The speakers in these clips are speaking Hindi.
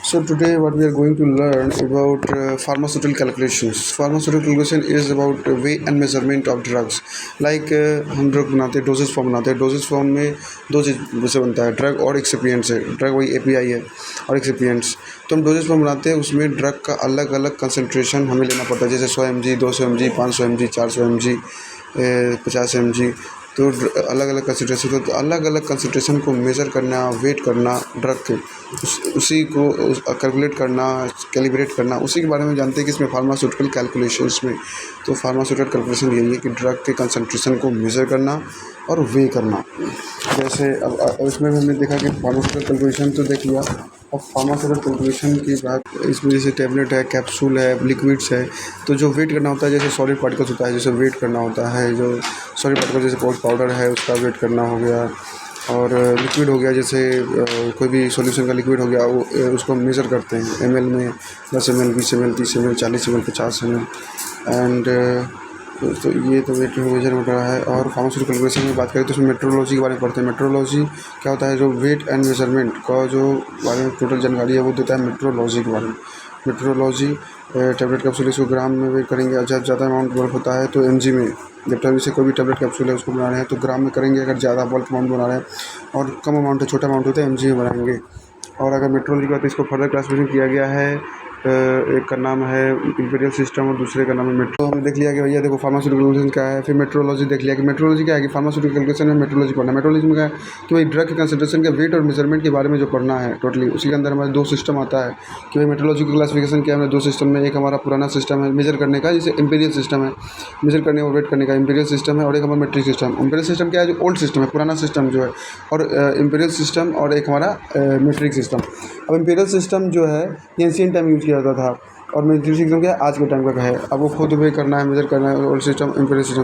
So today what we are going to learn about pharmaceutical calculations. Pharmaceutical calculation is about weight and measurement of drugs. Like हम ड्रग बनाते हैं, डोजेज फॉर्म बनाते हैं. डोजेज फॉर्म में दो चीज़ से बनता है, ड्रग और एक्सिपिएंट्स है. ड्रग वही एपीआई है और एक्सिपिएंट्स. तो हम डोजेज फॉर्म बनाते हैं, उसमें ड्रग का अलग अलग कंसनट्रेशन हमें लेना पड़ता है. जैसे 100 mg, 200 mg, 500 mg, 400 mg, 50 mg. तो अलग अलग कंसनट्रेशन, तो अलग अलग कंसनट्रेशन को मेज़र करना, वेट करना ड्रग के, उसी को कैलकुलेट करना, कैलिब्रेट करना, उसी के बारे में जानते हैं कि इसमें फार्मास्यूटिकल कैलकुलेशंस में. तो फार्मास्यूटिकल कैलकुलेशन यही है कि ड्रग के कंसनट्रेशन को मेज़र करना और वे करना. जैसे अब इसमें हमने देखा कि फार्मास्यूटिकल कैलकुलेशन तो देख लिया. अब फार्मास्यूटिकल कैलकुलेशन की बात, इसमें जैसे टैबलेट है, कैप्सूल है, लिक्विड्स है, तो जो वेट करना होता है, जैसे सॉलिड पार्टिकल्स होता है, जैसे वेट करना होता है, जो सॉलिड पार्टिकल जैसे पाउडर है उसका वेट करना हो गया, और लिक्विड हो गया, जैसे कोई भी सॉल्यूशन का लिक्विड हो गया, वो उसको हम मेज़र करते हैं एमएल में, 10 ml, 20 ml, 30 ml, 40 ml, 50 ml. And तो ये तो वेट मेजरमेंट रहा है. और फार्मास्यूटिकल कैलकुलेशन में बात करें तो उसमें मेट्रोलॉजी के बारे में पढ़ते हैं. मेट्रोलॉजी क्या होता है, जो वेट एंड मेजरमेंट का जो बारे में टोटल जानकारी है वो देता है मेट्रोलॉजी के बारे में. मेट्रोलॉजी टैबलेट कैप्सूल, इसको ग्राम में वेट करेंगे. जब ज़्यादा अमाउंट बल्क होता है तो एमजी में, जब तक से कोई भी टैबलेट कैप्सूल है उसको बना रहे हैं तो ग्राम में करेंगे. अगर ज़्यादा बल्क अमाउंट बना रहे हैं और कम अमाउंट है, छोटा अमाउंट होता है, एमजी में बनाएंगे. और अगर मेट्रोलॉजी का, तो इसको फर्दर क्लासिफिकेशन किया गया है. एक का नाम है इंपीरियल सिस्टम और दूसरे का नाम है मेट्रो. हमने देख लिया कि भैया देखो फार्मास्यूटिकल कैलकुलेशन क्या है. फिर मेट्रोलॉजी देख लिया कि मेट्रोलॉजी क्या है, कि फार्मास्यूटिकल कैलकुलेशन में मेट्रोलॉजी पढ़ना. मेट्रोलॉजी में क्या है कि भाई ड्रग के कंसंट्रेशन के वेट और मेजरमेंट के बारे में जो पढ़ना है टोटली. उसी के अंदर हमारे दो सिस्टम आता है कि भाई मेट्रोलॉजी की क्लासिफिकेशन क्या है. दो सिस्टम में, एक हमारा पुराना सिस्टम है मेजर करने का, जैसे इंपीरियल सिस्टम है मेजर करने और वेट करने का, इंपीरियल सिस्टम है. और एक हमारा मेट्रिक सिस्टम. इंपीरियल सिस्टम क्या है, जो ओल्ड सिस्टम है, पुराना सिस्टम जो है, और इंपीरियल सिस्टम, और एक हमारा मेट्रिक सिस्टम. अब इंपीरियल सिस्टम जो है एंशिएंट टाइम यूज किया जाता था, और मेट्रिक सिस्टम क्या है आज के टाइम का है. अब वो खुद वे करना है, मेजर करना है. Old system, imperial system.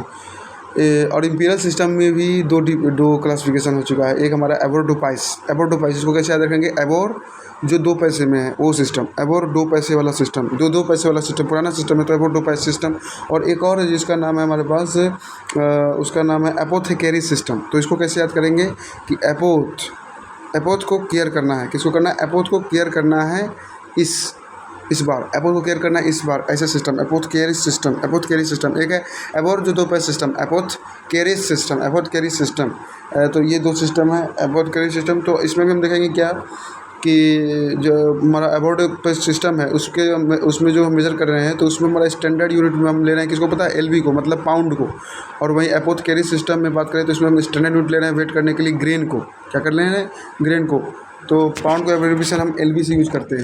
और इंपीरियल सिस्टम में भी दो क्लासिफिकेशन हो चुका है. एक हमारा एबोर डुपाइस. एबोर डुपाइस इसको कैसे याद रखेंगे, एबोर जो 2 पैसे में है वो सिस्टम, एबोर 2 पैसे वाला सिस्टम, जो 2 पैसे वाला सिस्टम पुराना सिस्टम है, तो एबोर 2 पैसे सिस्टम. और एक और है जिसका नाम है हमारे पास, उसका नाम है एपोथेकेरी सिस्टम. तो इसको कैसे याद करेंगे कि एपोथ को केयर करना है. किसको करना है, एपोथ को केयर करना है इस बार, एपोथ को केयर करना है इस बार, ऐसा सिस्टम एपोथ केरी सिस्टम. एपोथ केरी सिस्टम एक है एबोर जो 2 पैसे सिस्टम, एपोथ केरी सिस्टम, एपोथ केरी सिस्टम. तो ये 2 सिस्टम है, एपोथ केरी सिस्टम. तो इसमें भी हम देखेंगे क्या कि जो हमारा एबोर्ड सिस्टम है उसमें जो हम मेजर कर रहे हैं, तो उसमें हमारा स्टैंडर्ड यूनिट में हम ले रहे हैं किसको पता है, एलबी को, मतलब पाउंड को. और वहीं एपोथ कैरी सिस्टम में बात करें तो इसमें हम स्टैंडर्ड यूनिट ले रहे हैं वेट करने के लिए, ग्रेन को. क्या कर रहे हैं, ग्रेन को. तो पाउंड को एब्रिविएशन हम एलबी से यूज करते हैं.